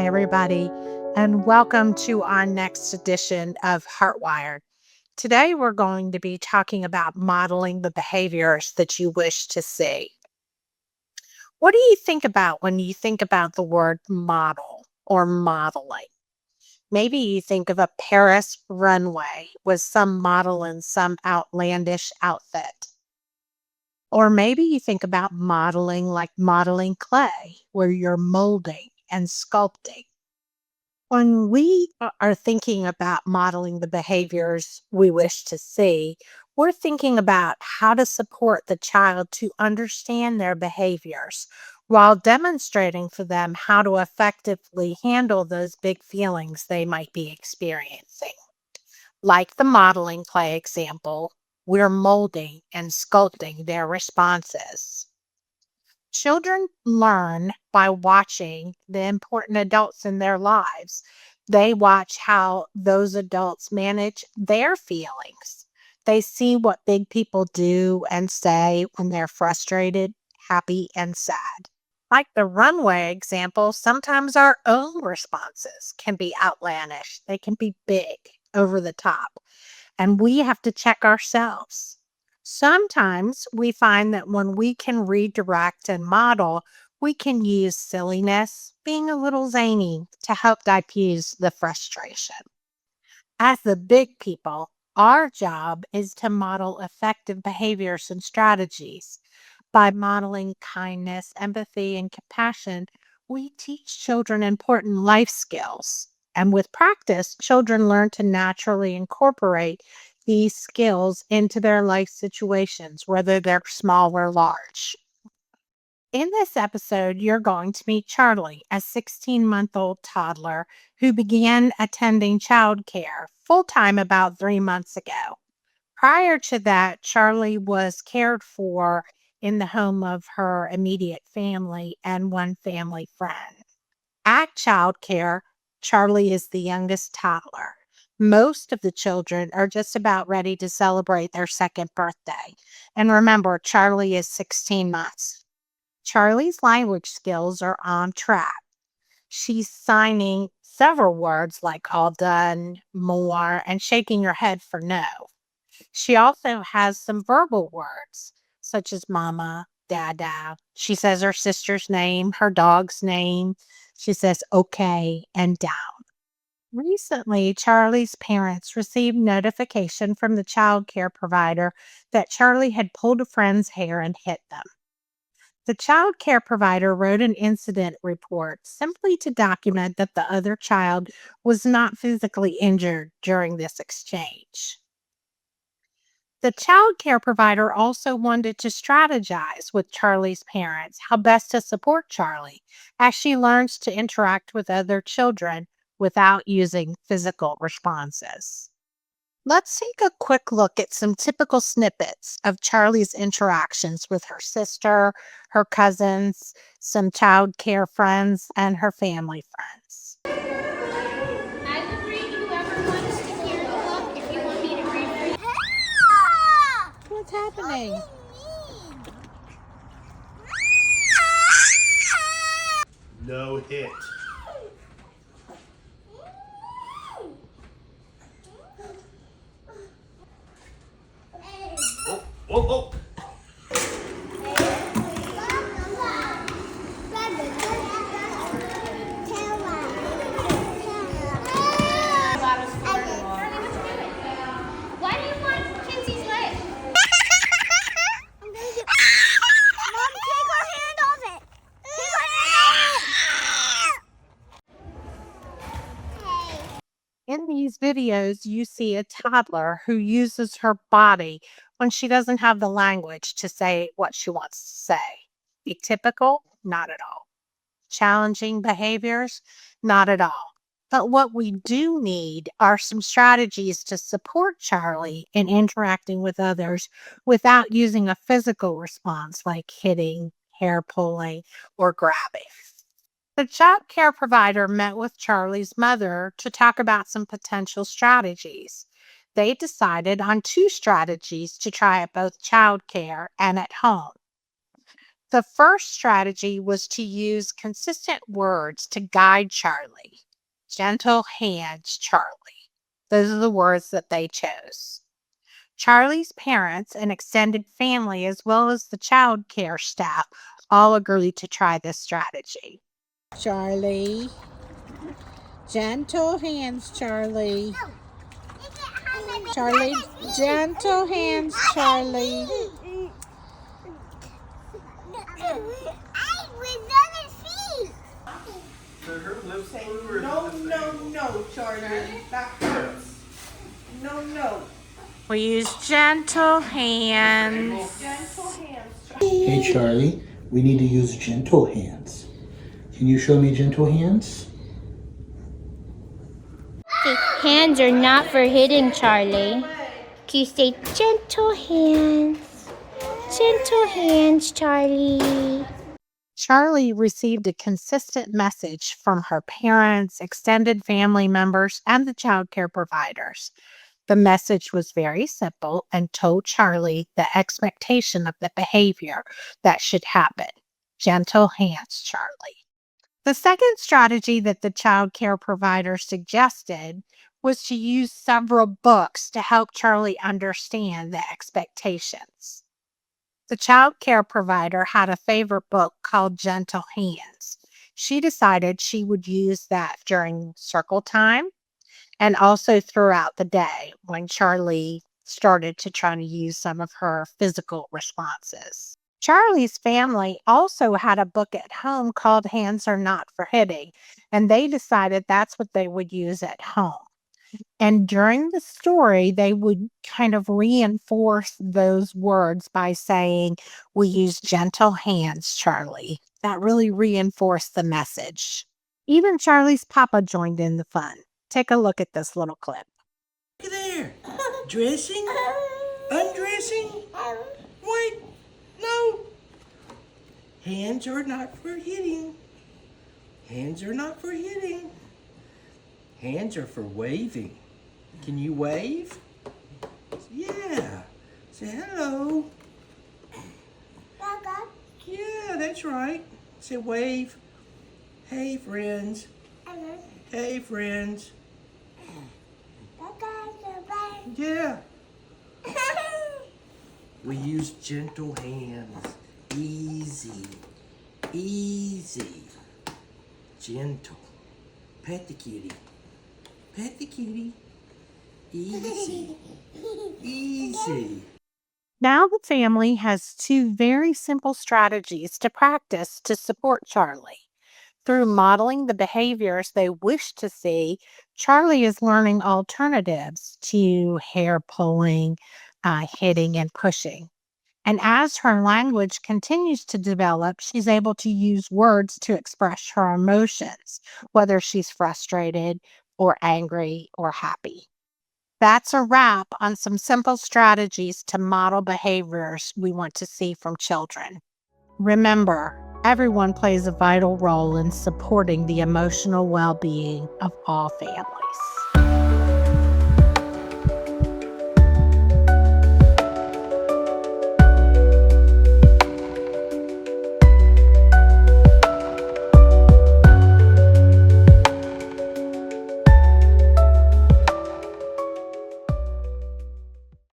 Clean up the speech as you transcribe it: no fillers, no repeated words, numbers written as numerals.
Hi, everybody, and welcome to our next edition of Heartwired. Today, we're going to be talking about modeling the behaviors that you wish to see. What do you think about when you think about the word model or modeling? Maybe you think of a Paris runway with some model in some outlandish outfit. Or maybe you think about modeling like modeling clay, where you're molding and sculpting. When we are thinking about modeling the behaviors we wish to see, we're thinking about how to support the child to understand their behaviors while demonstrating for them how to effectively handle those big feelings they might be experiencing. Like the modeling clay example, we're molding and sculpting their responses. Children learn by watching the important adults in their lives. They watch how those adults manage their feelings. They see what big people do and say when they're frustrated, happy, and sad. Like the runway example, sometimes our own responses can be outlandish. They can be big, over the top, and we have to check ourselves. Sometimes we find that when we can redirect and model, we can use silliness, being a little zany, to help diffuse the frustration. As the big people, our job is to model effective behaviors and strategies. By modeling kindness, empathy, and compassion, we teach children important life skills. And with practice, children learn to naturally incorporate these skills into their life situations, whether they're small or large. In this episode, you're going to meet Charlie, a 16-month-old toddler who began attending childcare full time about 3 months ago. Prior to that, Charlie was cared for in the home of her immediate family and one family friend. At childcare, Charlie is the youngest toddler. Most of the children are just about ready to celebrate their second birthday. And remember, Charlie is 16 months. Charlie's language skills are on track. She's signing several words like all done, more, and shaking her head for no. She also has some verbal words such as mama, dada. She says her sister's name, her dog's name. She says okay and down. Recently, Charlie's parents received notification from the child care provider that Charlie had pulled a friend's hair and hit them. The child care provider wrote an incident report simply to document that the other child was not physically injured during this exchange. The child care provider also wanted to strategize with Charlie's parents how best to support Charlie as she learns to interact with other children without using physical responses. Let's take a quick look at some typical snippets of Charlie's interactions with her sister, her cousins, some child care friends, and her family friends. I would read whoever wants to hear the book if you want me to read. What's happening? No hit. Oh, oh, oh. Why do you want Kenzie's leg? I'm gonna do. Mom, take her hand off it. Take her hand off it. In these videos, you see a toddler who uses her body when she doesn't have the language to say what she wants to say. Atypical? Not at all. Challenging behaviors? Not at all. But what we do need are some strategies to support Charlie in interacting with others without using a physical response like hitting, hair pulling, or grabbing. The child care provider met with Charlie's mother to talk about some potential strategies. They decided on two strategies to try at both child care and at home. The first strategy was to use consistent words to guide Charlie. Gentle hands, Charlie. Those are the words that they chose. Charlie's parents and extended family, as well as the child care staff, all agreed to try this strategy. Charlie. Gentle hands, Charlie. Charlie, gentle hands, Charlie. No, Charlie. That hurts. No. We use gentle hands. Gentle hands, Hey Charlie, we need to use gentle hands. Can you show me gentle hands? Hands are not for hitting, Charlie. Can you say gentle hands? Gentle hands, Charlie. Charlie received a consistent message from her parents, extended family members, and the child care providers. The message was very simple and told Charlie the expectation of the behavior that should happen. Gentle hands, Charlie. The second strategy that the child care provider suggested was to use several books to help Charlie understand the expectations. The child care provider had a favorite book called Gentle Hands. She decided she would use that during circle time and also throughout the day when Charlie started to try to use some of her physical responses. Charlie's family also had a book at home called Hands Are Not for Hitting, and they decided that's what they would use at home. And during the story, they would kind of reinforce those words by saying, "We use gentle hands, Charlie." That really reinforced the message. Even Charlie's papa joined in the fun. Take a look at this little clip. Look there. Dressing? Undressing? Wait. No. Hands are not for hitting. Hands are not for hitting. Hands are for waving. Can you wave? Yeah. Say hello. Yeah, that's right. Say wave. Hey, friends. Hey, friends. Yeah. We use gentle hands. Easy. Easy. Gentle. Pet the kitty. Pet the kitty. Easy. Easy. Now the family has two very simple strategies to practice to support Charlie. Through modeling the behaviors they wish to see, Charlie is learning alternatives to hair pulling, hitting, and pushing. And as her language continues to develop, she's able to use words to express her emotions, whether she's frustrated or angry or happy. That's a wrap on some simple strategies to model behaviors we want to see from children. Remember, everyone plays a vital role in supporting the emotional well being of all families.